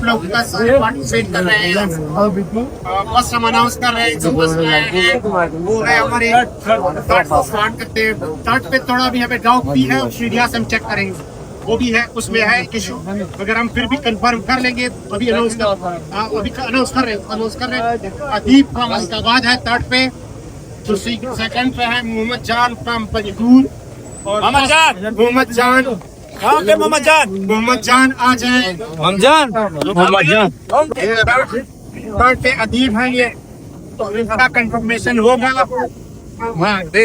लोग बस पार्टिसिपेट कर रहे हैं। बस हम अनाउंस कर रहे हैं जो बस में है वो है हमारे थर्ड को स्टार्ट करते हैं। थर्ड पे थोड़ा भी हमें डाउट भी है, उस मीडिया से हम चेक करेंगे, वो भी है, उसमें है इशू। अगर हम फिर भी कंफर्म कर लेंगे अभी अनाउंस कर रहे हैं। अदीब फ्रॉम अहमदाबाद है थर्ड पे, जो सेकंड पे है मोहम्मद जान फ्रॉम पंजगुर। और मोहम्मद जान आ जाए। थर्ड पे अदीब है, ये इसका कंफर्मेशन होगा। हाँ दे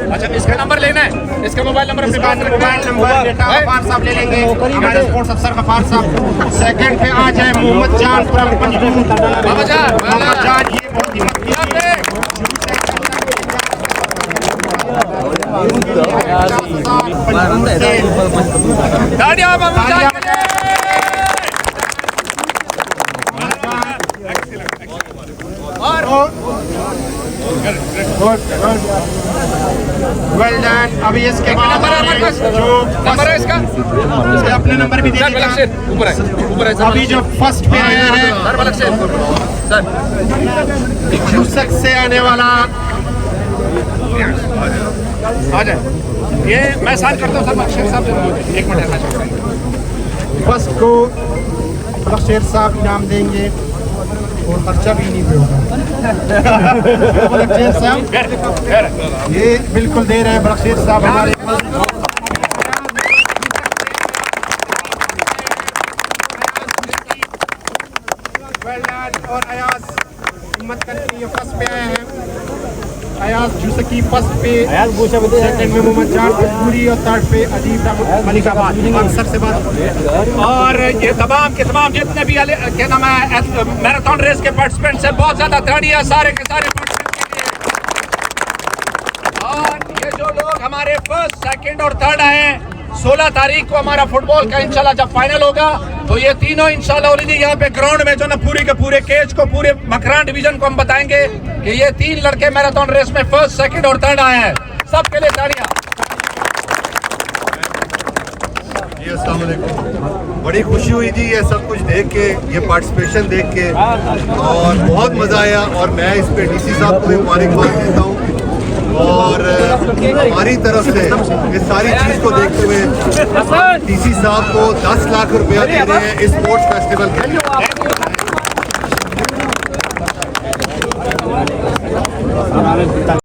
अच्छा, इसका नंबर लेना है, इसका मोबाइल नंबर अपने पास मोबाइल नंबर गफार साहब ले लेंगे, हमारे स्पोर्ट्स अफसर गफार साहब। सेकंड पे आ जाए मोहम्मद जान फ्रॉम पंजगुर। मोहम्मद जान ये बहुत वेल डन। अभी इसके नंबर है इसका, अपने नंबर भी दे देगा। ऊपर है अभी जो फर्स्ट पे आया है यूसक से आने वाला, आ जाए, ये मैं साइन करता हूँ सर बख्शेर साहब, एक मिनट। फर्स्ट को बख्शेर साहब इनाम देंगे और खर्चा भी नहीं होगा। बख्शेर साहब ये बिल्कुल दे रहे हैं, बख्शेर साहब हमारे और अयाज हिम्मत करके ये फर्स्ट पे आए हैं। अयाज जूसकी फर्स्ट पे, सेकंड में मोहम्मद जान पंजगुरी और थर्ड पे अदीब मलिकाबाद। अक्सर से बात और ये तमाम के तमाम जितने भी क्या नाम है मैराथन रेस के पार्टिसिपेंट्स हैं, बहुत ज्यादा ताड़ियां सारे के सारे पार्टिसिपेंट के लिए। और ये जो लोग हमारे फर्स्ट, सेकंड और थर्ड आए हैं, 16 तारीख को हमारा फुटबॉल का इंशाल्लाह जब फाइनल होगा तो ये तीनों इंशाल्लाह ऑलरेडी यहाँ पे ग्राउंड में जो ना पूरे के पूरे केज को, पूरे मकरान डिवीजन को हम बताएंगे कि ये 3 लड़के मैराथन रेस में फर्स्ट, सेकंड और थर्ड आए हैं। सबके लिए ताड़ियां। जी अस्सलाम वालेकुम। बड़ी खुशी हुई जी ये सब कुछ देख के, ये पार्टिसिपेशन देख के, और बहुत मज़ा आया। और मैं इस पे डीसी साहब को भी मुबारकबाद देता हूँ, और हमारी तरफ से इस सारी चीज़ को देखते हुए डीसी साहब को 10 लाख रुपया दे रहे हैं इस स्पोर्ट्स फेस्टिवल के लिए।